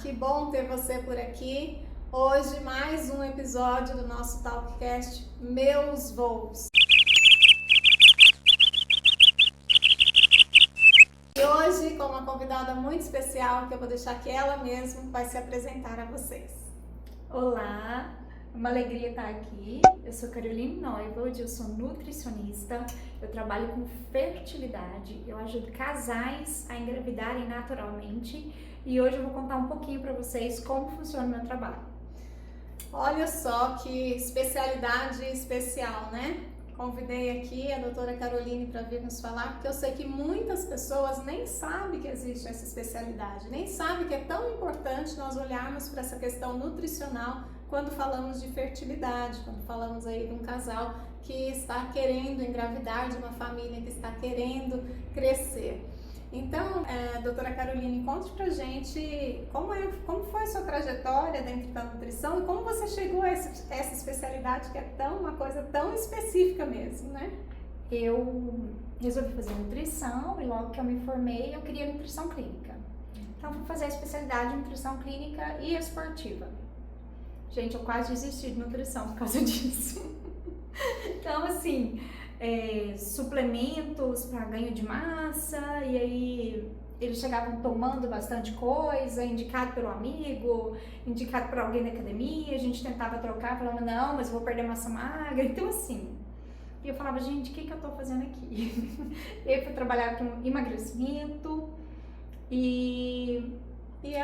que bom ter você por aqui. Hoje mais um episódio do nosso Talkcast Meus Voos. E hoje com uma convidada muito especial que eu vou deixar que ela mesma vai se apresentar a vocês. Olá, é uma alegria estar aqui. Eu sou Caroline Neuvold, eu sou nutricionista, eu trabalho com fertilidade, eu ajudo casais a engravidarem naturalmente e hoje eu vou contar um pouquinho para vocês como funciona o meu trabalho. Olha só que especialidade especial, né? Convidei aqui a doutora Caroline para vir nos falar, porque eu sei que muitas pessoas nem sabem que existe essa especialidade, nem sabem que é tão importante nós olharmos para essa questão nutricional quando falamos de fertilidade, quando falamos aí de um casal que está querendo engravidar, de uma família que está querendo crescer. Então, doutora Caroline, conte pra gente como foi a sua trajetória dentro da nutrição e como você chegou a essa especialidade que é uma coisa tão específica mesmo, né? Eu resolvi fazer nutrição e logo que eu me formei eu queria nutrição clínica. Então fui fazer a especialidade de nutrição clínica e esportiva. Gente, eu quase desisti de nutrição por causa disso. Então assim, suplementos para ganho de massa, e aí eles chegavam tomando bastante coisa, indicado pelo amigo, indicado por alguém da academia, a gente tentava trocar, falando, não, mas eu vou perder massa magra, então assim, e eu falava, gente, o que eu tô fazendo aqui? Eu fui trabalhar com emagrecimento e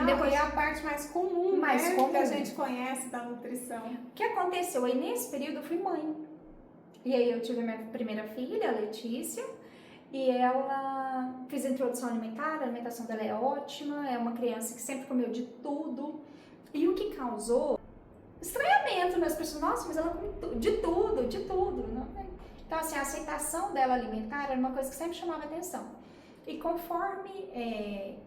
depois é a parte mais comum, né, comum que a gente conhece da nutrição. O que aconteceu? Aí nesse período eu fui mãe. E aí eu tive a minha primeira filha, a Letícia, e ela fiz a introdução alimentar, a alimentação dela é ótima, é uma criança que sempre comeu de tudo. E o que causou estranhamento nas pessoas, nossa, mas ela come de tudo. Não? Então assim, a aceitação dela alimentar era uma coisa que sempre chamava atenção. E conforme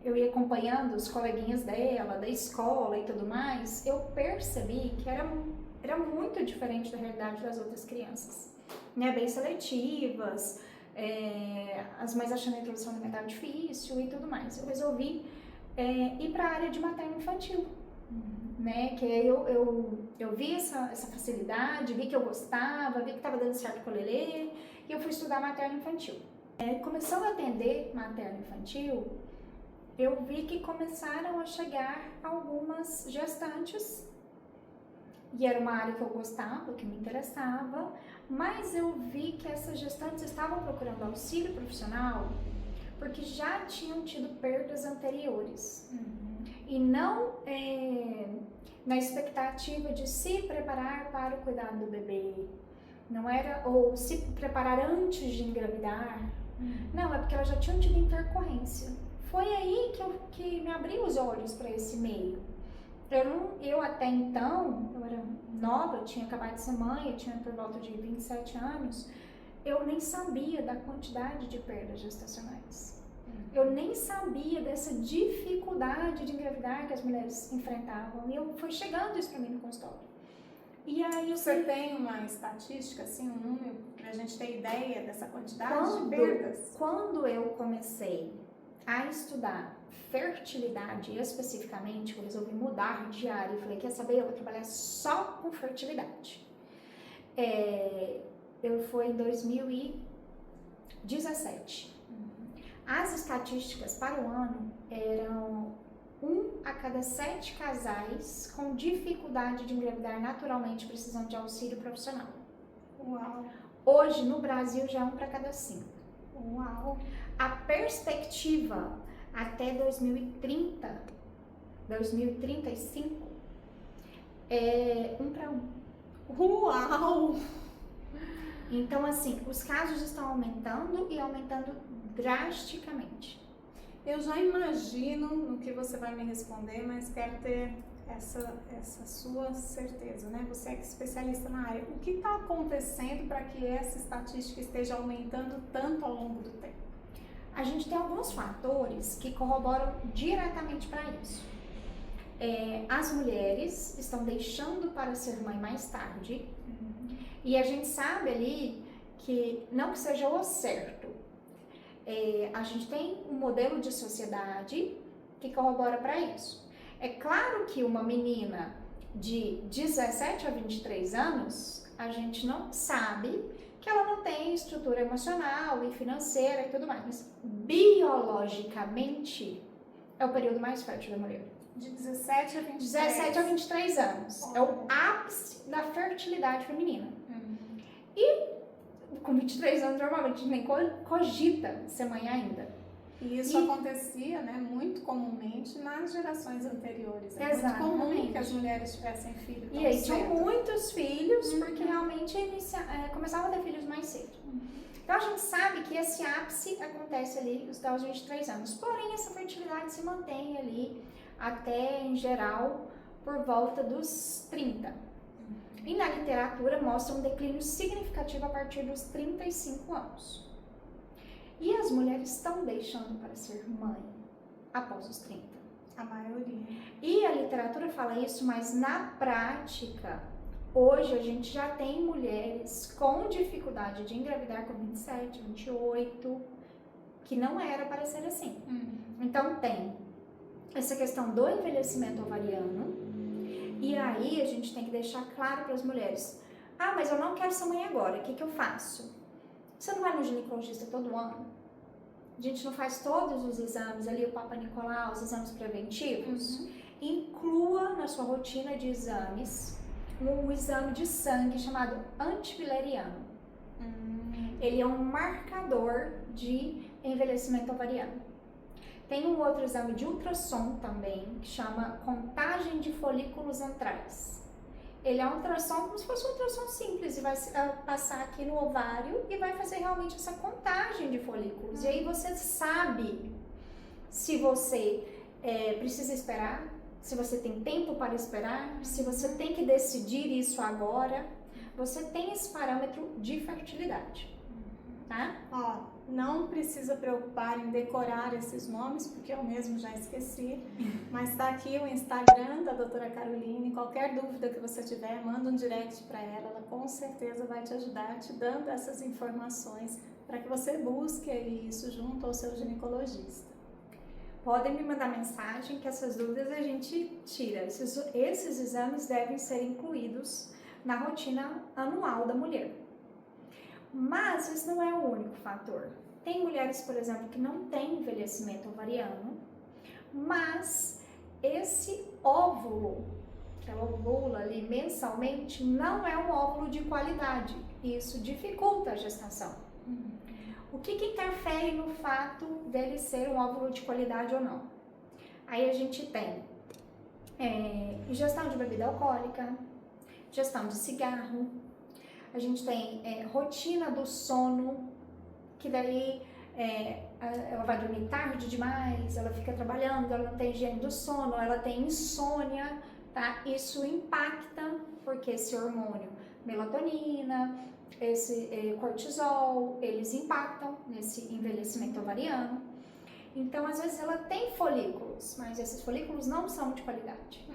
eu ia acompanhando os coleguinhas dela, da escola e tudo mais, eu percebi que era muito diferente da realidade das outras crianças. Né, bem seletivas, as mães achando a introdução alimentar difícil e tudo mais. Eu resolvi ir para a área de materno-infantil, né, que eu vi essa facilidade, vi que eu gostava, vi que estava dando certo com o Lelê, e eu fui estudar materno-infantil. Começando a atender materno-infantil, eu vi que começaram a chegar algumas gestantes, e era uma área que eu gostava, que me interessava, mas eu vi que essas gestantes estavam procurando auxílio profissional porque já tinham tido perdas anteriores. E não na expectativa de se preparar para o cuidado do bebê, não era, ou se preparar antes de engravidar, não, é porque elas já tinham tido intercorrência. Foi aí que me abri os olhos para esse meio. Eu até então, eu era nova, eu tinha acabado de ser mãe, eu tinha por volta de 27 anos, eu nem sabia da quantidade de perdas gestacionais. Eu nem sabia dessa dificuldade de engravidar que as mulheres enfrentavam, e foi chegando isso para mim no consultório. E aí Você tem uma estatística, assim, um número, pra gente ter ideia dessa quantidade de perdas? Quando eu comecei a estudar fertilidade especificamente, eu resolvi mudar de área e falei, quer saber, eu vou trabalhar só com fertilidade. Foi em 2017. As estatísticas para o ano eram 1 a cada 7 casais com dificuldade de engravidar naturalmente precisando de auxílio profissional. Uau! Hoje no Brasil já é 1 para cada 5. Uau! A perspectiva até 2030, 2035 é 1 para 1. Uau! Então assim, os casos estão aumentando e aumentando drasticamente. Eu já imagino no que você vai me responder, mas quero ter essa sua certeza, né? Você é especialista na área. O que está acontecendo para que essa estatística esteja aumentando tanto ao longo do tempo? A gente tem alguns fatores que corroboram diretamente para isso. As mulheres estão deixando para ser mãe mais tarde, e a gente sabe ali que não que seja o certo, a gente tem um modelo de sociedade que corrobora para isso. É claro que uma menina de 17 a 23 anos, a gente não sabe que ela não tem estrutura emocional e financeira e tudo mais, mas biologicamente é o período mais fértil da mulher. De 17 a 23. 17 a 23 anos. É o ápice da fertilidade feminina. Com 23 anos, normalmente, a gente nem cogita ser mãe ainda. E isso acontecia, né, muito comumente nas gerações anteriores. É muito comum que as mulheres tivessem filhos. E aí tinham muitos filhos, porque realmente começavam a ter filhos mais cedo. Então a gente sabe que esse ápice acontece ali aos 23 anos. Porém, essa fertilidade se mantém ali até, em geral, por volta dos 30. E na literatura mostra um declínio significativo a partir dos 35 anos. E as mulheres estão deixando para ser mãe após os 30. A maioria. E a literatura fala isso, mas na prática, hoje a gente já tem mulheres com dificuldade de engravidar com 27, 28, que não era para ser assim. Então tem essa questão do envelhecimento ovariano. E aí a gente tem que deixar claro para as mulheres: ah, mas eu não quero ser mãe agora, o que eu faço? Você não vai no ginecologista todo ano? A gente não faz todos os exames ali, o Papa Nicolau, os exames preventivos? Inclua na sua rotina de exames um exame de sangue chamado antibileriano. Ele é um marcador de envelhecimento ovariano. Tem um outro exame de ultrassom também, que chama contagem de folículos antrais. Ele é um ultrassom como se fosse um ultrassom simples, e vai passar aqui no ovário e vai fazer realmente essa contagem de folículos. E aí você sabe se você precisa esperar, se você tem tempo para esperar, se você tem que decidir isso agora. Você tem esse parâmetro de fertilidade. Tá? Ó, não precisa preocupar em decorar esses nomes, porque eu mesmo já esqueci, mas está aqui o Instagram da doutora Caroline. Qualquer dúvida que você tiver, manda um direct para ela com certeza vai te ajudar, te dando essas informações para que você busque isso junto ao seu ginecologista. Podem me mandar mensagem que essas dúvidas a gente tira. Esses exames devem ser incluídos na rotina anual da mulher. Mas isso não é o único fator. Tem mulheres, por exemplo, que não têm envelhecimento ovariano, mas esse óvulo, que ela ovula ali mensalmente, não é um óvulo de qualidade. Isso dificulta a gestação. O que interfere no fato dele ser um óvulo de qualidade ou não? Aí a gente tem ingestão de bebida alcoólica, ingestão de cigarro, a gente tem rotina do sono, que daí ela vai dormir tarde demais, ela fica trabalhando, ela não tem higiene do sono, ela tem insônia, tá? Isso impacta, porque esse hormônio, melatonina, esse cortisol, eles impactam nesse envelhecimento ovariano. Então, às vezes ela tem folículos, mas esses folículos não são de qualidade.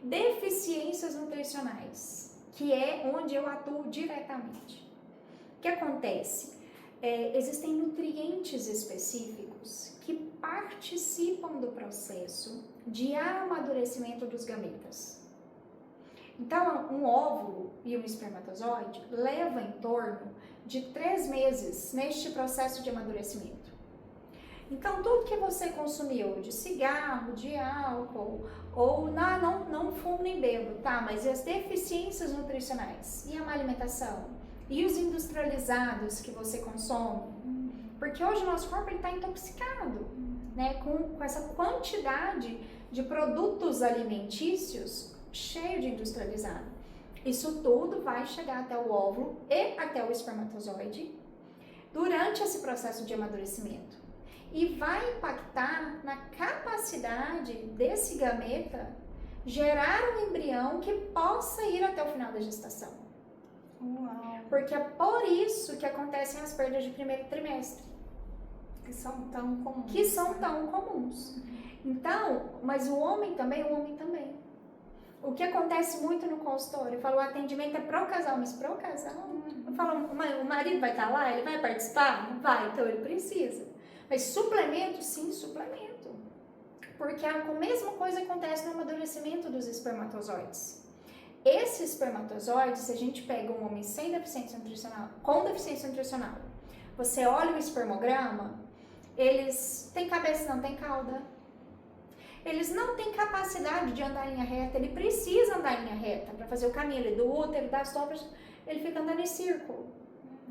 Deficiências nutricionais, que é onde eu atuo diretamente. O que acontece? Existem nutrientes específicos que participam do processo de amadurecimento dos gametas. Então, um óvulo e um espermatozoide leva em torno de 3 meses neste processo de amadurecimento. Então, tudo que você consumiu de cigarro, de álcool, ou não fumo nem bebo, tá? Mas as deficiências nutricionais e a má alimentação e os industrializados que você consome, porque hoje o nosso corpo está intoxicado, né? Com essa quantidade de produtos alimentícios cheio de industrializado. Isso tudo vai chegar até o óvulo e até o espermatozoide durante esse processo de amadurecimento. E vai impactar na capacidade desse gameta gerar um embrião que possa ir até o final da gestação. Uau. Porque é por isso que acontecem as perdas de primeiro trimestre. Que são tão comuns. Então, mas o homem também. O que acontece muito no consultório, eu falo, o atendimento é pro casal, mas pro casal? Eu falo, o marido vai estar lá, ele vai participar? Não vai, então ele precisa. Mas suplemento, sim, suplemento. Porque a mesma coisa acontece no amadurecimento dos espermatozoides. Esse espermatozoide, se a gente pega um homem sem deficiência nutricional, com deficiência nutricional, você olha o espermograma, eles têm cabeça, não têm cauda. Eles não têm capacidade de andar em linha reta, ele precisa andar em linha reta para fazer o caminho ali do útero, das trompas, ele fica andando em círculo.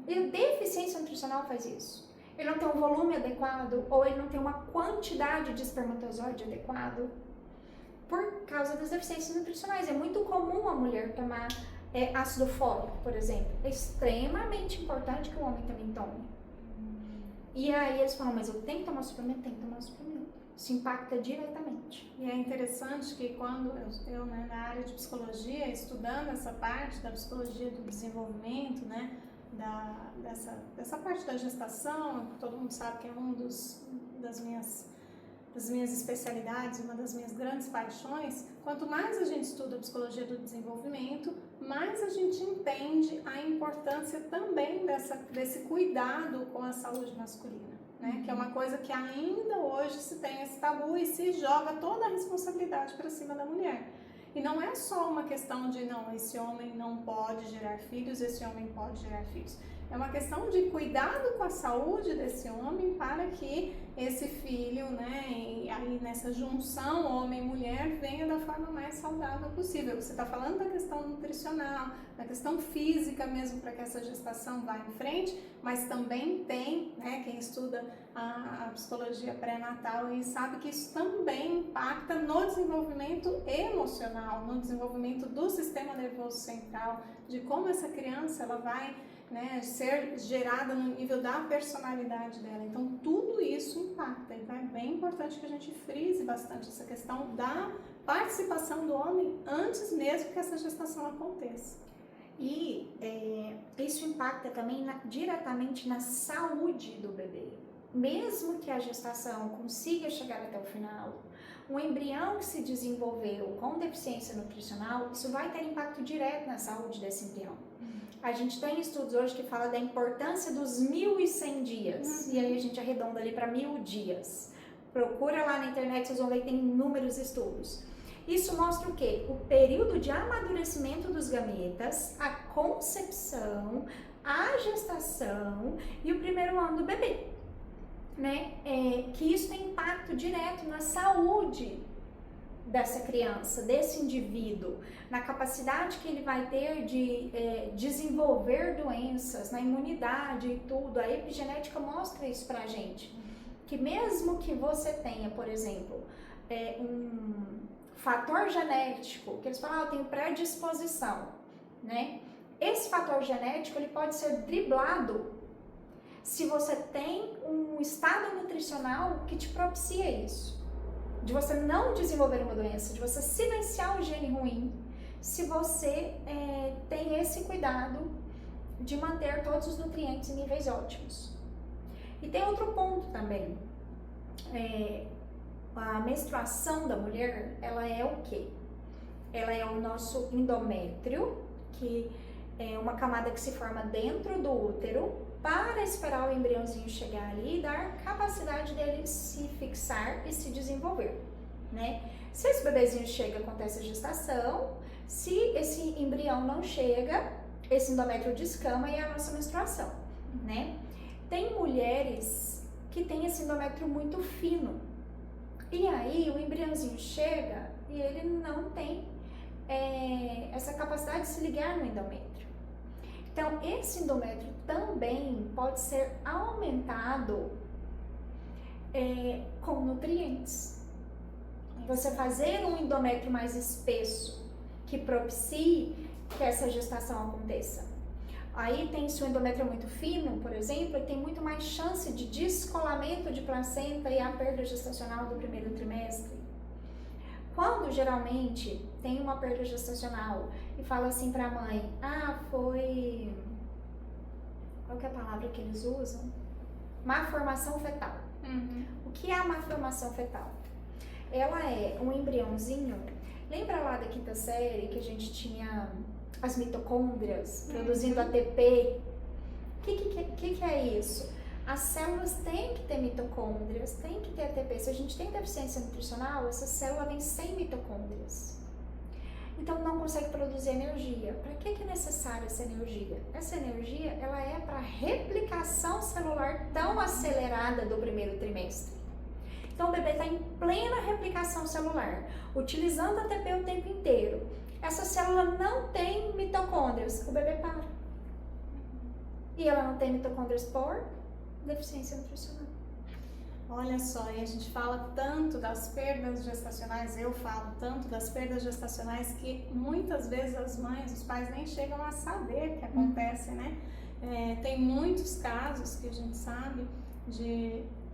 E a deficiência nutricional faz isso. Ele não tem um volume adequado ou ele não tem uma quantidade de espermatozoide adequado por causa das deficiências nutricionais. É muito comum a mulher tomar ácido fólico, por exemplo. É extremamente importante que o homem também tome. E aí eles falam, mas eu tenho que tomar suplemento? Tem que tomar suplemento. Isso impacta diretamente. E é interessante que quando eu né, na área de psicologia, estudando essa parte da psicologia do desenvolvimento, né, dessa parte da gestação, todo mundo sabe que é das minhas especialidades, uma das minhas grandes paixões. Quanto mais a gente estuda a psicologia do desenvolvimento, mais a gente entende a importância também desse cuidado com a saúde masculina, né? Que é uma coisa que ainda hoje se tem esse tabu e se joga toda a responsabilidade para cima da mulher. E não é só uma questão de, não, esse homem não pode gerar filhos, esse homem pode gerar filhos. É uma questão de cuidado com a saúde desse homem para que esse filho, né, e aí nessa junção homem e mulher venha da forma mais saudável possível. Você está falando da questão nutricional, da questão física mesmo para que essa gestação vá em frente, mas também tem, né, quem estuda a psicologia pré-natal e sabe que isso também impacta no desenvolvimento emocional, no desenvolvimento do sistema nervoso central, de como essa criança ela vai, né, ser gerada no nível da personalidade dela. Então tudo isso impacta. Então é bem importante que a gente frise bastante essa questão da participação do homem antes mesmo que essa gestação aconteça. E isso impacta também diretamente na saúde do bebê. Mesmo que a gestação consiga chegar até o final, um embrião que se desenvolveu com deficiência nutricional, isso vai ter impacto direto na saúde desse embrião. A gente tem estudos hoje que falam da importância dos 1.100 dias, e aí a gente arredonda ali para 1.000 dias. Procura lá na internet, vocês vão ver que tem inúmeros estudos. Isso mostra o quê? O período de amadurecimento dos gametas, a concepção, a gestação e o primeiro ano do bebê. Né? Que isso tem impacto direto na saúde dessa criança, desse indivíduo, na capacidade que ele vai ter de desenvolver doenças, na imunidade e tudo. A epigenética mostra isso pra gente, que mesmo que você tenha, por exemplo, um fator genético, que eles falam, eu tenho predisposição, né? Esse fator genético, ele pode ser driblado se você tem um estado nutricional que te propicia isso. De você não desenvolver uma doença, de você silenciar o gene ruim, se você tem esse cuidado de manter todos os nutrientes em níveis ótimos. E tem outro ponto também. A menstruação da mulher, ela é o quê? Ela é o nosso endométrio, que é uma camada que se forma dentro do útero para esperar o embriãozinho chegar ali e dar capacidade dele se fixar e se desenvolver, né? Se esse bebezinho chega, acontece a gestação. Se esse embrião não chega, esse endométrio descama e é a nossa menstruação, né? Tem mulheres que têm esse endométrio muito fino. E aí o embriãozinho chega e ele não tem essa capacidade de se ligar no endométrio. Então, esse endométrio também pode ser aumentado com nutrientes. Você fazer um endométrio mais espesso, que propicie que essa gestação aconteça. Aí se o endométrio é muito fino, por exemplo, ele tem muito mais chance de descolamento de placenta e a perda gestacional do primeiro trimestre. Quando geralmente tem uma perda gestacional e fala assim para a mãe, foi... Qual que é a palavra que eles usam? Malformação fetal. O que é a malformação fetal? Ela é um embriãozinho. Lembra lá da quinta série que a gente tinha as mitocôndrias produzindo ATP? O que é isso? As células têm que ter mitocôndrias, têm que ter ATP. Se a gente tem deficiência nutricional, essa célula vem sem mitocôndrias. Então não consegue produzir energia. Para que é necessária essa energia? Essa energia ela é para a replicação celular tão acelerada do primeiro trimestre. Então o bebê está em plena replicação celular, utilizando ATP o tempo inteiro. Essa célula não tem mitocôndrias, o bebê para. E ela não tem mitocôndrias por deficiência nutricional. Olha só, e a gente fala tanto das perdas gestacionais, eu falo tanto das perdas gestacionais que muitas vezes as mães, os pais nem chegam a saber que acontece, né? Tem muitos casos que a gente sabe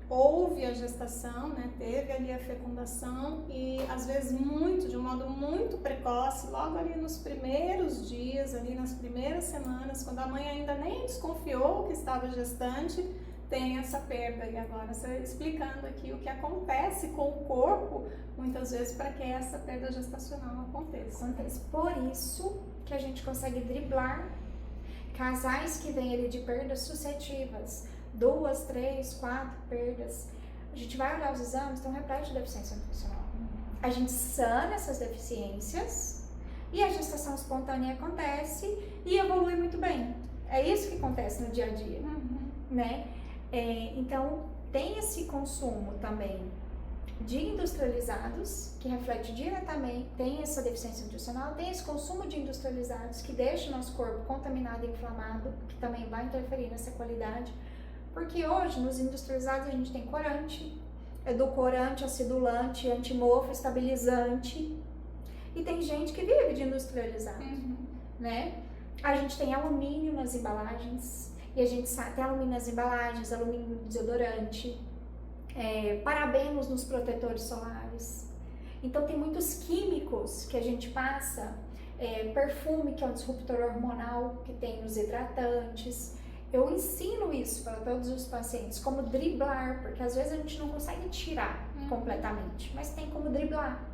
houve a gestação, né? Teve ali a fecundação e às vezes de um modo muito precoce, logo ali nos primeiros dias, ali nas primeiras semanas, quando a mãe ainda nem desconfiou que estava gestante, tem essa perda. E agora você explicando aqui o que acontece com o corpo, muitas vezes, para que essa perda gestacional aconteça. Por isso que a gente consegue driblar casais que vêm ali de perdas sucessivas, 2, 3, 4 perdas. A gente vai olhar os exames, estão repletos de deficiência nutricional. A gente sana essas deficiências e a gestação espontânea acontece e evolui muito bem. É isso que acontece no dia a dia, né? Então, tem esse consumo também de industrializados, que reflete diretamente, tem essa deficiência nutricional, tem esse consumo de industrializados que deixa o nosso corpo contaminado e inflamado, que também vai interferir nessa qualidade, porque hoje nos industrializados a gente tem corante, edulcorante, acidulante, antimofo, estabilizante, e tem gente que vive de industrializado, né? A gente tem alumínio nas embalagens, e a gente sabe, tem alumínio nas embalagens, alumínio no desodorante, parabenos nos protetores solares. Então tem muitos químicos que a gente passa, perfume, que é um disruptor hormonal, que tem nos hidratantes. Eu ensino isso para todos os pacientes, como driblar, porque às vezes a gente não consegue tirar completamente, mas tem como driblar.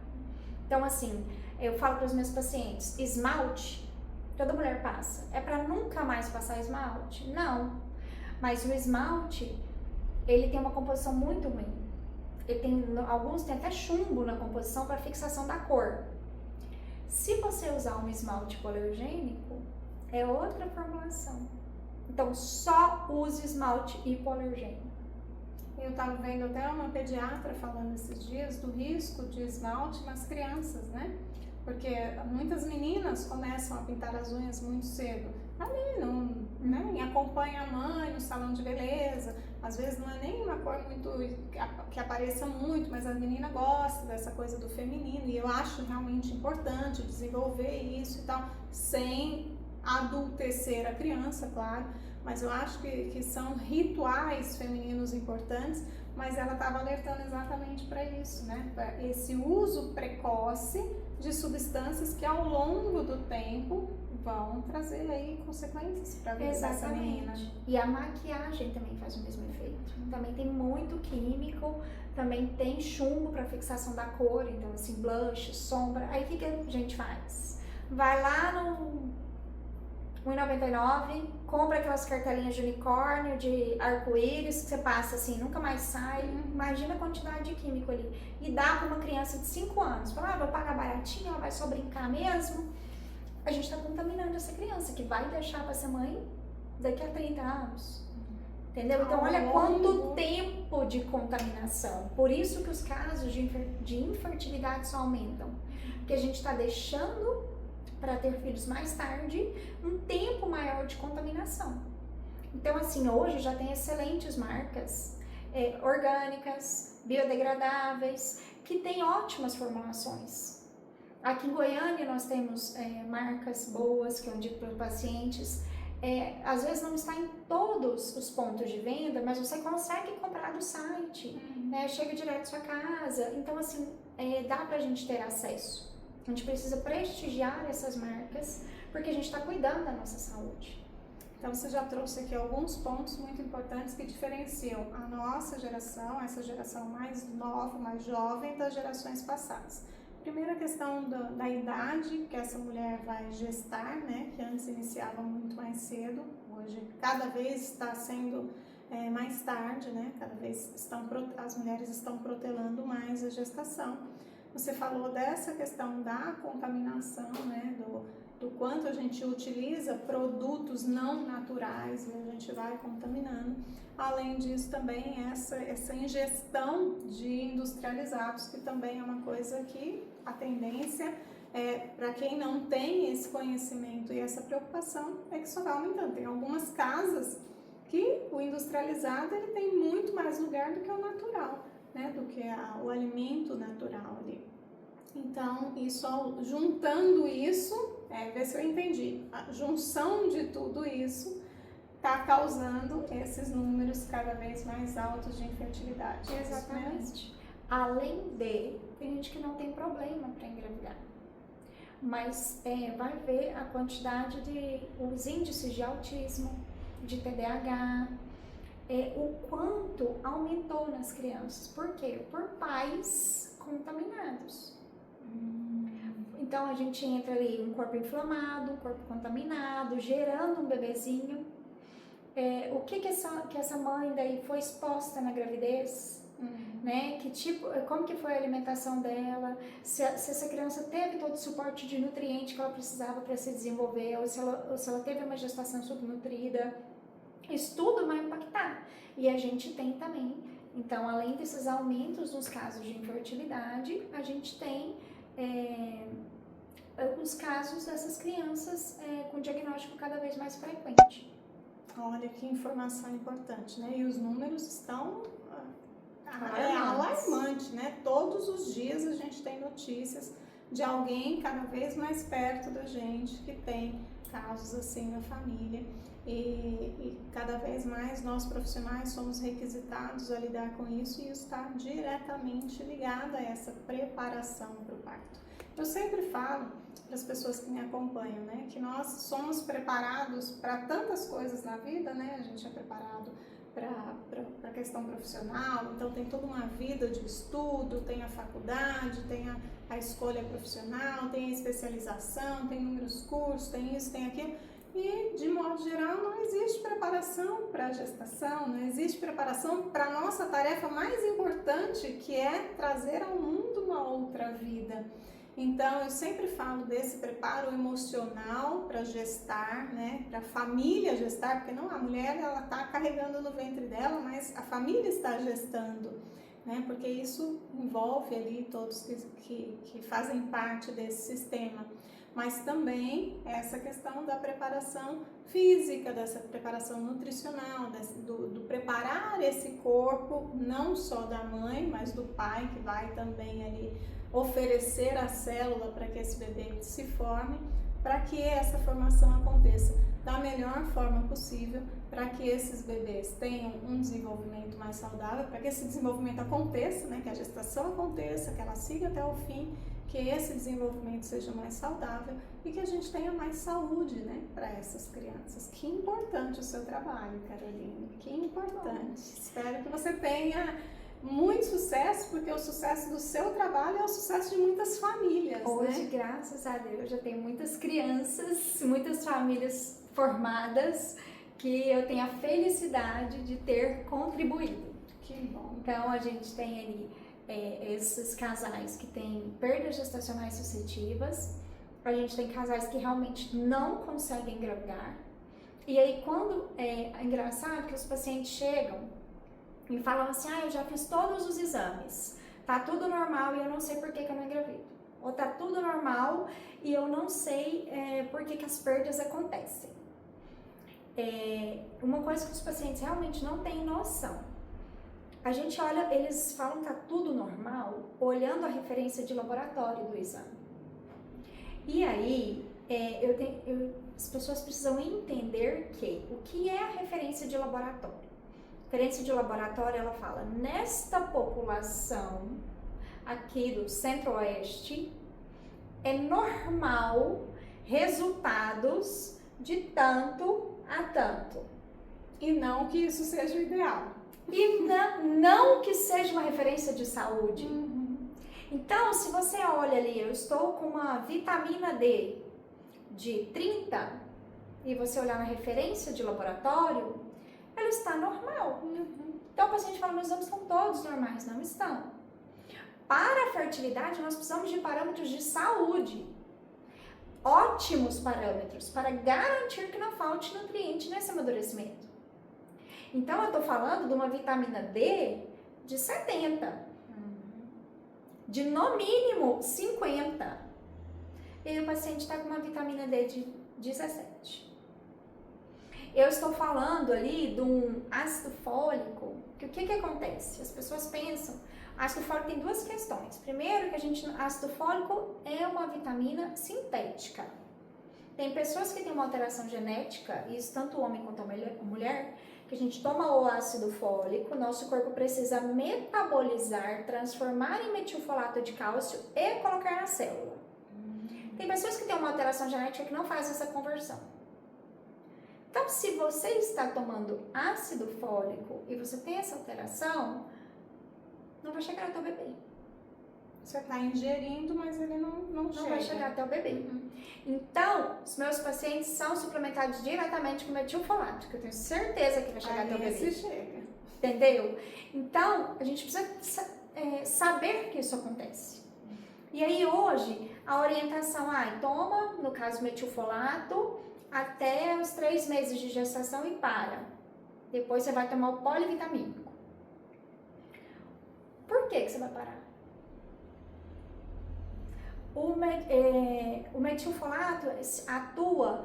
Então assim, eu falo para os meus pacientes, esmalte, toda mulher passa. É para nunca mais passar esmalte? Não. Mas o esmalte, ele tem uma composição muito ruim. Alguns têm até chumbo na composição para fixação da cor. Se você usar um esmalte hipoalergênico, é outra formulação. Então, só use esmalte hipoalergênico. Eu estava vendo até uma pediatra falando esses dias do risco de esmalte nas crianças, né? Porque muitas meninas começam a pintar as unhas muito cedo, ali, né? Acompanha a mãe no salão de beleza, às vezes não é nem uma cor muito que apareça muito, mas a menina gosta dessa coisa do feminino, e eu acho realmente importante desenvolver isso e tal, sem adultecer a criança, claro, mas eu acho que são rituais femininos importantes, mas ela estava alertando exatamente para isso, né? Para esse uso precoce de substâncias que ao longo do tempo vão trazer aí consequências para a vida dessa menina. E a maquiagem também faz o mesmo efeito. Também tem muito químico, também tem chumbo para fixação da cor, então assim, blush, sombra. Aí o que a gente faz? Vai lá no R$1,99, compra aquelas cartelinhas de unicórnio, de arco-íris, que você passa assim, nunca mais sai. Imagina a quantidade de químico ali. E dá para uma criança de 5 anos. Fala, vou pagar baratinho, ela vai só brincar mesmo. A gente está contaminando essa criança, que vai deixar para ser mãe daqui a 30 anos. Entendeu? Então, olha quanto tempo de contaminação. Por isso que os casos de infertilidade só aumentam. Porque a gente está deixando para ter filhos mais tarde, um tempo maior de contaminação. Então, assim, hoje já tem excelentes marcas orgânicas, biodegradáveis, que têm ótimas formulações. Aqui em Goiânia nós temos marcas boas que eu indico para os pacientes. Às vezes não está em todos os pontos de venda, mas você consegue comprar do site, né? Chega direto à sua casa. Então, assim, dá para a gente ter acesso. A gente precisa prestigiar essas marcas, porque a gente está cuidando da nossa saúde. Então, você já trouxe aqui alguns pontos muito importantes que diferenciam a nossa geração, essa geração mais nova, mais jovem, das gerações passadas. Primeiro, a questão da idade que essa mulher vai gestar, né? Que antes iniciava muito mais cedo, hoje cada vez está sendo mais tarde, né? Cada vez as mulheres estão protelando mais a gestação. Você falou dessa questão da contaminação, né? Do quanto a gente utiliza produtos não naturais e a gente vai contaminando. Além disso, também essa ingestão de industrializados, que também é uma coisa que a tendência para quem não tem esse conhecimento e essa preocupação, é que só vai aumentando. Tem algumas casas que o industrializado ele tem muito mais lugar do que o natural, né? Do que o alimento natural ali. Então, juntando isso, ver se eu entendi, a junção de tudo isso está causando esses números cada vez mais altos de infertilidade. Exatamente. Além de, tem gente que não tem problema para engravidar, mas vai ver a quantidade os índices de autismo, de TDAH, o quanto aumentou nas crianças. Por quê? Por pais contaminados. Então a gente entra ali um corpo inflamado, um corpo contaminado, gerando um bebezinho. O que essa mãe daí foi exposta na gravidez? Né? Como que foi a alimentação dela? Se essa criança teve todo o suporte de nutriente que ela precisava para se desenvolver, ou se ela teve uma gestação subnutrida. Isso tudo vai impactar. E a gente tem também, então, além desses aumentos nos casos de infertilidade, a gente tem os casos dessas crianças com diagnóstico cada vez mais frequente. Olha que informação importante, né? E os números estão alarmantes, né? Todos os dias a gente tem notícias de alguém cada vez mais perto da gente que tem casos assim na família. E cada vez mais nós profissionais somos requisitados a lidar com isso, e isso está diretamente ligado a essa preparação para o parto. Eu sempre falo para as pessoas que me acompanham, né, que nós somos preparados para tantas coisas na vida, né? A gente é preparado para a questão profissional, então tem toda uma vida de estudo, tem a faculdade, tem a escolha profissional, tem a especialização, tem inúmeros cursos, tem isso, tem aquilo. E, de modo geral, não existe preparação para a gestação, não existe preparação para a nossa tarefa mais importante, que é trazer ao mundo uma outra vida. Então, eu sempre falo desse preparo emocional para gestar, né? Para a família gestar, porque não, a mulher ela está carregando no ventre dela, mas a família está gestando, né? Porque isso envolve ali todos que fazem parte desse sistema. Mas também essa questão da preparação física, dessa preparação nutricional, do preparar esse corpo, não só da mãe, mas do pai, que vai também ali oferecer a célula para que esse bebê se forme, para que essa formação aconteça da melhor forma possível, para que esses bebês tenham um desenvolvimento mais saudável, para que esse desenvolvimento aconteça, né, que a gestação aconteça, que ela siga até o fim, que esse desenvolvimento seja mais saudável e que a gente tenha mais saúde, né, para essas crianças. Que importante o seu trabalho, Caroline, que importante. Espero que você tenha muito sucesso, porque o sucesso do seu trabalho é o sucesso de muitas famílias. Hoje, né? Graças a Deus, eu já tenho muitas crianças, muitas famílias formadas, que eu tenho a felicidade de ter contribuído. Que bom. Então, a gente tem ali esses casais que têm perdas gestacionais sucessivas, a gente tem casais que realmente não conseguem engravidar. E aí, quando é engraçado que os pacientes chegam e falam assim, eu já fiz todos os exames, tá tudo normal e eu não sei por que eu não engravido. Ou tá tudo normal e eu não sei por que as perdas acontecem. Uma coisa que os pacientes realmente não têm noção. A gente olha, eles falam que tá tudo normal, olhando a referência de laboratório do exame. E aí, as pessoas precisam entender o que é a referência de laboratório. A referência de laboratório, ela fala, nesta população aqui do Centro-Oeste, é normal resultados de tanto a tanto. E não que isso seja o ideal. E não que seja uma referência de saúde. Então, se você olha ali, eu estou com uma vitamina D de 30, e você olhar na referência de laboratório, ela está normal. Então o paciente fala, meus exames estão todos normais. Não estão. Para a fertilidade, nós precisamos de parâmetros de saúde. Ótimos parâmetros para garantir que não falte nutriente nesse amadurecimento. Então eu estou falando de uma vitamina D de 70. De no mínimo 50. E o paciente está com uma vitamina D de 17. Eu estou falando ali de um ácido fólico, que o que acontece? As pessoas pensam, ácido fólico tem duas questões. Primeiro, que ácido fólico é uma vitamina sintética. Tem pessoas que têm uma alteração genética, isso tanto o homem quanto a mulher, que a gente toma o ácido fólico, nosso corpo precisa metabolizar, transformar em metilfolato de cálcio e colocar na célula. Tem pessoas que têm uma alteração genética que não faz essa conversão. Então, se você está tomando ácido fólico e você tem essa alteração, não vai chegar até o bebê. Você está ingerindo, mas ele não chega. Não vai chegar até o bebê. Então, os meus pacientes são suplementados diretamente com metilfolato, que eu tenho certeza que vai chegar até o bebê. Chega. Entendeu? Então, a gente precisa saber que isso acontece. E aí, hoje, a orientação, toma, no caso, metilfolato, até os 3 meses de gestação e para. Depois você vai tomar o polivitamínico. Por que você vai parar? O metilfolato atua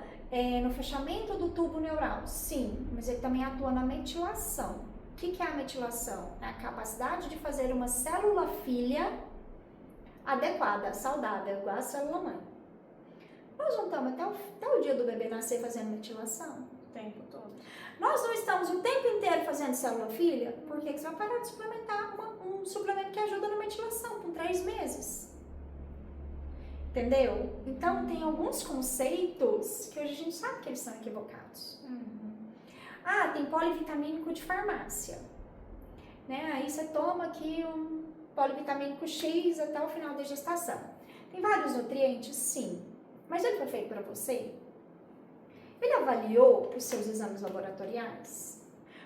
no fechamento do tubo neural, sim, mas ele também atua na metilação. O que é a metilação? É a capacidade de fazer uma célula filha adequada, saudável, igual a célula mãe. Nós não estamos até o dia do bebê nascer fazendo metilação? O tempo todo. Nós não estamos o tempo inteiro fazendo célula filha? Por que você vai parar de suplementar um suplemento que ajuda na metilação com 3 meses? Entendeu? Então, tem alguns conceitos que hoje a gente sabe que eles são equivocados. Tem polivitamínico de farmácia. Né? Aí você toma aqui um polivitamínico X até o final da gestação. Tem vários nutrientes? Sim. Mas ele foi feito para você? Ele avaliou os seus exames laboratoriais?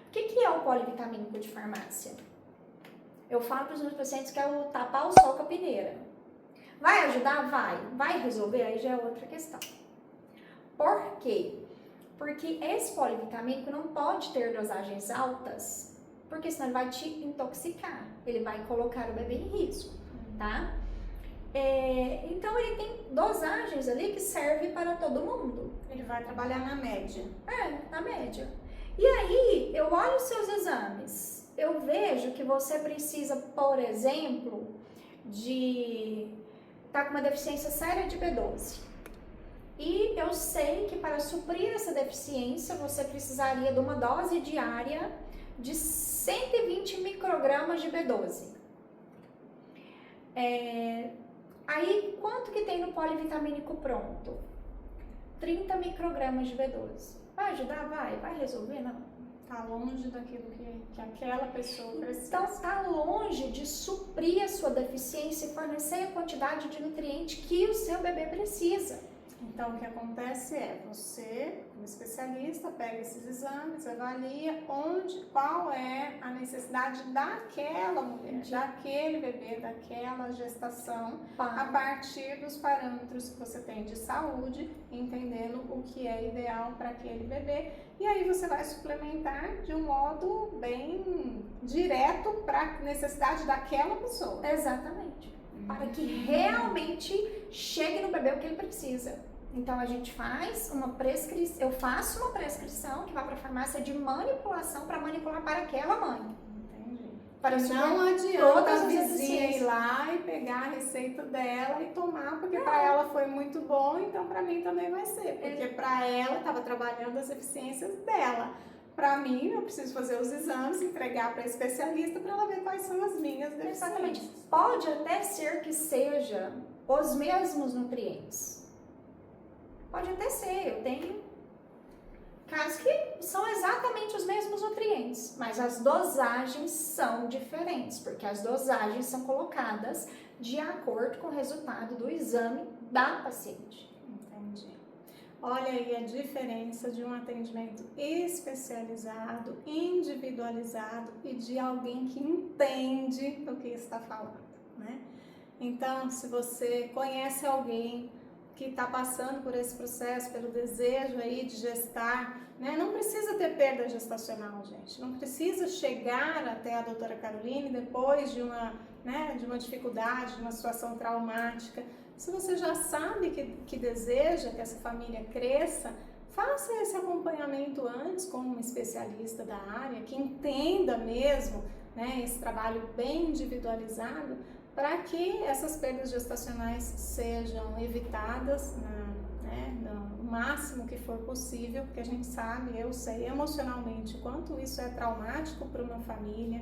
O que é o polivitamínico de farmácia? Eu falo para os meus pacientes que é o tapar o sol com a peneira. Vai ajudar? Vai. Vai resolver? Aí já é outra questão. Por quê? Porque esse polivitamínico não pode ter dosagens altas, porque senão ele vai te intoxicar. Ele vai colocar o bebê em risco, tá? Então, ele tem dosagens ali que servem para todo mundo. Ele vai trabalhar na média. Na média. E aí, eu olho os seus exames. Eu vejo que você precisa, por exemplo, de estar com uma deficiência séria de B12. E eu sei que para suprir essa deficiência, você precisaria de uma dose diária de 120 microgramas de B12. Aí, quanto que tem no polivitamínico pronto? 30 microgramas de B12. Vai ajudar? Vai resolver? Não. Tá longe daquilo que aquela pessoa precisa. Então, tá longe de suprir a sua deficiência e fornecer a quantidade de nutriente que o seu bebê precisa. Então, o que acontece é, você, como especialista, pega esses exames, avalia qual é a necessidade daquela mulher, daquele bebê, daquela gestação, a partir dos parâmetros que você tem de saúde, entendendo o que é ideal para aquele bebê. E aí você vai suplementar de um modo bem direto para a necessidade daquela pessoa. Exatamente. Para que realmente chegue no bebê o que ele precisa. Então, a gente faz eu faço uma prescrição que vai para a farmácia de manipulação para manipular para aquela mãe. Entendi. Para não adianta a vizinha ir lá e pegar a receita dela e tomar, porque para ela foi muito bom, então para mim também vai ser. Porque para ela estava trabalhando as eficiências dela. Para mim, eu preciso fazer os exames, entregar para a especialista para ela ver quais são as minhas deficiências. Exatamente. Pode até ser que seja os mesmos nutrientes. Pode até ser, eu tenho casos que são exatamente os mesmos nutrientes, mas as dosagens são diferentes, porque as dosagens são colocadas de acordo com o resultado do exame da paciente. Entendi. Olha aí a diferença de um atendimento especializado, individualizado e de alguém que entende do que está falando, né? Então, se você conhece alguém que está passando por esse processo, pelo desejo aí de gestar, né? Não precisa ter perda gestacional, gente. Não precisa chegar até a doutora Caroline depois de uma, né, de uma dificuldade, de uma situação traumática. Se você já sabe que deseja que essa família cresça, faça esse acompanhamento antes com um especialista da área, que entenda mesmo, né, esse trabalho bem individualizado, para que essas perdas gestacionais sejam evitadas, né, no máximo que for possível, porque a gente sabe, eu sei emocionalmente quanto isso é traumático para uma família,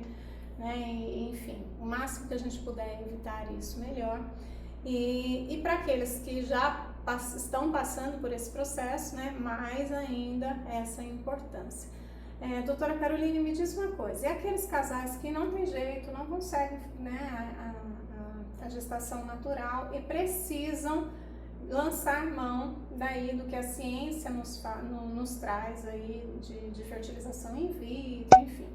né, e, enfim, o máximo que a gente puder evitar isso, melhor. E para aqueles que já estão passando por esse processo, né, mais ainda essa importância. Doutora Caroline, me diz uma coisa, e aqueles casais que não tem jeito, não conseguem, né, a gestação natural e precisam lançar mão daí do que a ciência nos traz aí de fertilização in vitro, enfim,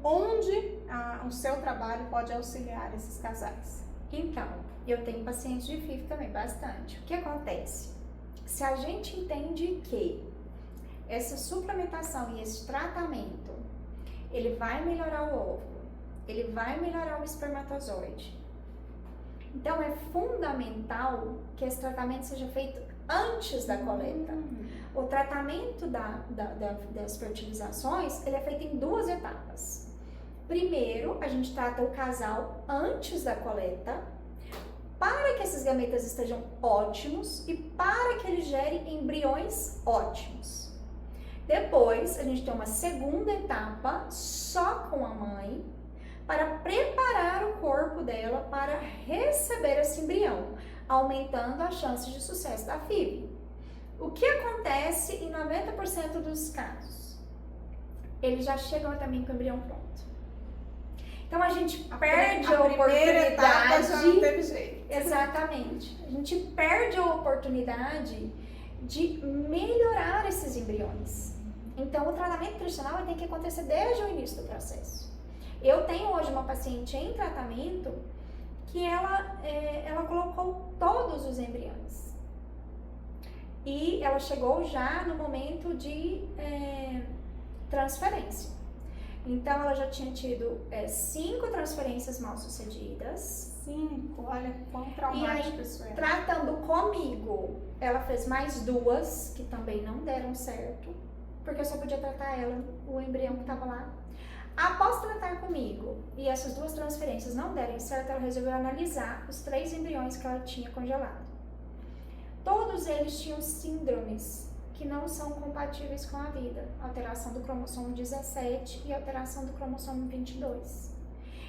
onde o seu trabalho pode auxiliar esses casais? Então, eu tenho pacientes de FIV também, bastante. O que acontece? Se a gente entende que essa suplementação e esse tratamento, ele vai melhorar o óvulo, ele vai melhorar o espermatozoide. Então, é fundamental que esse tratamento seja feito antes da coleta. O tratamento das fertilizações, ele é feito em 2 etapas. Primeiro, a gente trata o casal antes da coleta, para que esses gametas estejam ótimos e para que eles gerem embriões ótimos. Depois, a gente tem uma segunda etapa só com a mãe, para preparar o corpo dela para receber esse embrião, aumentando as chances de sucesso da FIV. O que acontece em 90% dos casos? Eles já chegam também com o embrião pronto. Então, a gente perde a oportunidade. Já não teve jeito. Exatamente. A gente perde a oportunidade de melhorar esses embriões. Então, o tratamento nutricional tem que acontecer desde o início do processo. Eu tenho hoje uma paciente em tratamento que ela colocou todos os embriões. E ela chegou já no momento de transferência. Então, ela já tinha tido 5 transferências mal sucedidas. 5, olha quão traumático isso é. Tratando comigo, ela fez mais 2 que também não deram certo, porque eu só podia tratar ela, o embrião que estava lá. Após tratar comigo e essas 2 transferências não derem certo, ela resolveu analisar os 3 embriões que ela tinha congelado. Todos eles tinham síndromes que não são compatíveis com a vida, alteração do cromossomo 17 e alteração do cromossomo 22.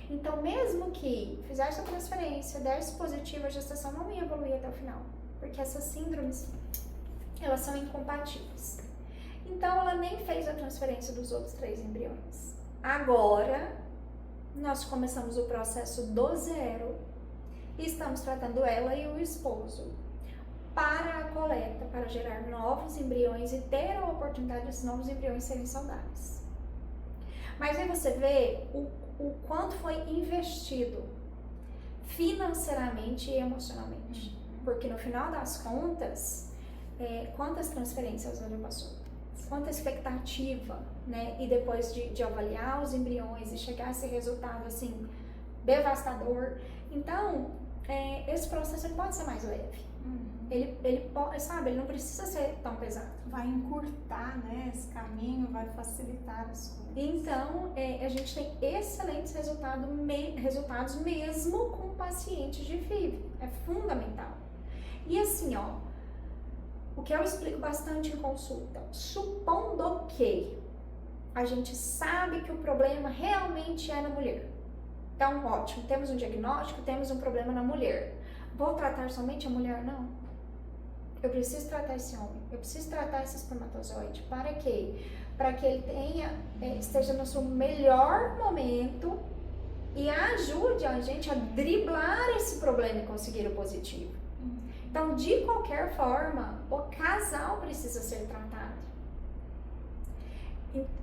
Então, mesmo que fizesse a transferência, desse positivo, a gestação não ia evoluir até o final, porque essas síndromes, elas são incompatíveis. Então, ela nem fez a transferência dos outros 3 embriões. Agora, nós começamos o processo do zero e estamos tratando ela e o esposo para a coleta, para gerar novos embriões e ter a oportunidade desses novos embriões serem saudáveis. Mas aí você vê o quanto foi investido financeiramente e emocionalmente. Porque no final das contas, quantas transferências ela passou? Quanta expectativa, né? E depois de avaliar os embriões e chegar a esse resultado assim devastador. Então, esse processo ele pode ser mais leve. Ele pode, sabe, ele não precisa ser tão pesado. Vai encurtar, né, esse caminho, vai facilitar as coisas. Então, a gente tem excelentes resultados mesmo com pacientes de FIV. É fundamental. E assim, ó, o que eu explico bastante em consulta, supondo que a gente sabe que o problema realmente é na mulher. Então, ótimo, temos um diagnóstico, temos um problema na mulher. Vou tratar somente a mulher? Não. Eu preciso tratar esse homem, eu preciso tratar esse espermatozoide. Para quê? Para que ele esteja no seu melhor momento e ajude a gente a driblar esse problema e conseguir o positivo. Então, de qualquer forma, o casal precisa ser tratado.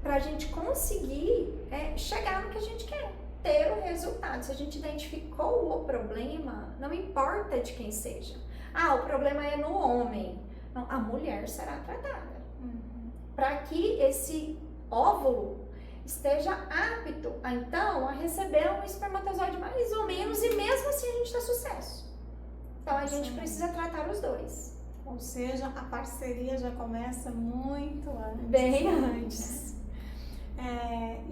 Para a gente conseguir chegar no que a gente quer, ter o resultado. Se a gente identificou o problema, não importa de quem seja. O problema é no homem. Não, a mulher será tratada. Para que esse óvulo esteja apto, então, a receber um espermatozoide mais ou menos, e mesmo assim a gente dá sucesso. Então, a gente precisa tratar os dois. Ou seja, a parceria já começa muito antes. Bem antes.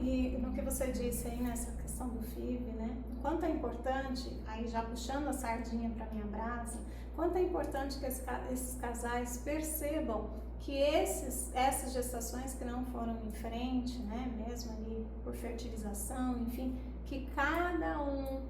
E no que você disse aí nessa questão do FIV, né? Quanto é importante, aí já puxando a sardinha para minha brasa, quanto é importante que esses casais percebam que essas gestações que não foram em frente, né? Mesmo ali por fertilização, enfim, que cada um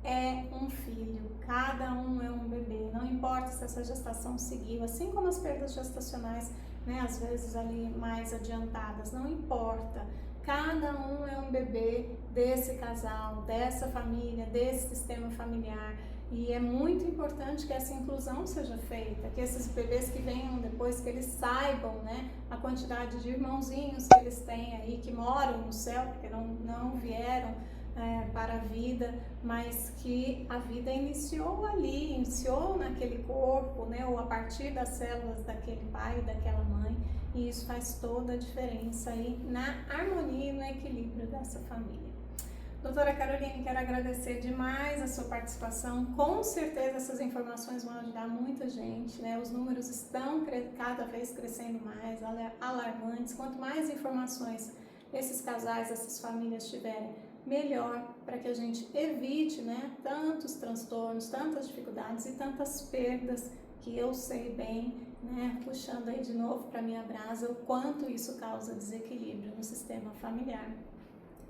é um filho, cada um é um bebê, não importa se essa gestação seguiu, assim como as perdas gestacionais, né, às vezes ali mais adiantadas, não importa, cada um é um bebê desse casal, dessa família, desse sistema familiar, e é muito importante que essa inclusão seja feita, que esses bebês que venham depois, que eles saibam, né, a quantidade de irmãozinhos que eles têm aí, que moram no céu, porque não vieram para a vida, mas que a vida iniciou ali, iniciou naquele corpo, né, ou a partir das células daquele pai e daquela mãe, e isso faz toda a diferença aí na harmonia e no equilíbrio dessa família. Doutora Caroline, quero agradecer demais a sua participação, com certeza essas informações vão ajudar muita gente, né, os números estão cada vez crescendo mais, alarmantes, quanto mais informações esses casais, essas famílias tiverem, melhor, para que a gente evite, né, tantos transtornos, tantas dificuldades e tantas perdas, que eu sei bem, né, puxando aí de novo para minha brasa, o quanto isso causa desequilíbrio no sistema familiar.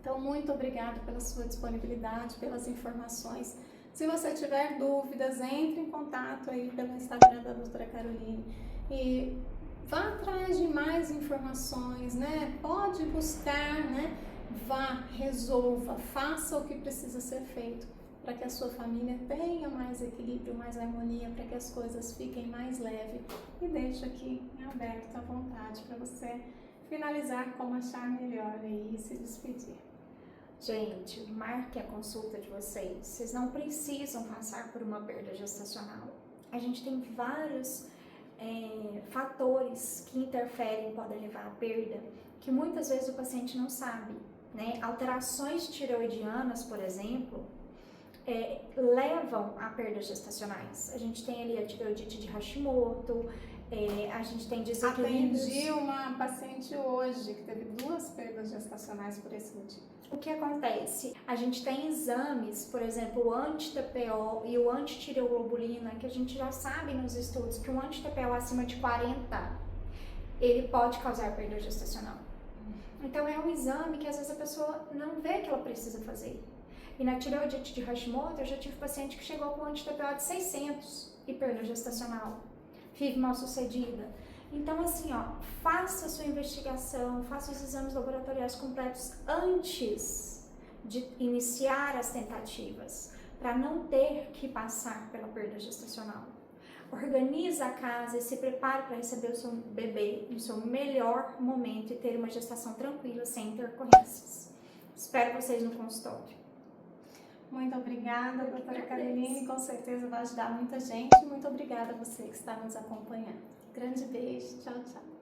Então, muito obrigada pela sua disponibilidade, pelas informações. Se você tiver dúvidas, entre em contato aí pelo Instagram da doutora Caroline e vá atrás de mais informações, né, pode buscar, né, vá, resolva, faça o que precisa ser feito para que a sua família tenha mais equilíbrio, mais harmonia, para que as coisas fiquem mais leves. E deixo aqui em aberto à vontade para você finalizar como achar melhor e se despedir. Gente, marque a consulta de vocês. Vocês não precisam passar por uma perda gestacional. A gente tem vários fatores que interferem, podem levar à perda, que muitas vezes o paciente não sabe. Né? Alterações tireoidianas, por exemplo, levam a perdas gestacionais. A gente tem ali a tireoidite de Hashimoto, a gente tem desequilíbrios. Atendi uma paciente hoje que teve 2 perdas gestacionais por esse motivo. O que acontece? A gente tem exames, por exemplo, o anti-TPO e o anti-tireoglobulina, que a gente já sabe nos estudos que um anti-TPO acima de 40, ele pode causar perda gestacional. Então, é um exame que às vezes a pessoa não vê que ela precisa fazer. E na tireoidite de Hashimoto, eu já tive paciente que chegou com anti-TPO de 600 e perda gestacional. FIV mal sucedida. Então, assim, faça a sua investigação, faça os exames laboratoriais completos antes de iniciar as tentativas, para não ter que passar pela perda gestacional. Organiza a casa e se prepare para receber o seu bebê no seu melhor momento e ter uma gestação tranquila, sem intercorrências. Espero vocês no consultório. Muito obrigada, doutora Caroline, com certeza vai ajudar muita gente. Muito obrigada a você que está nos acompanhando. Grande beijo, tchau, tchau.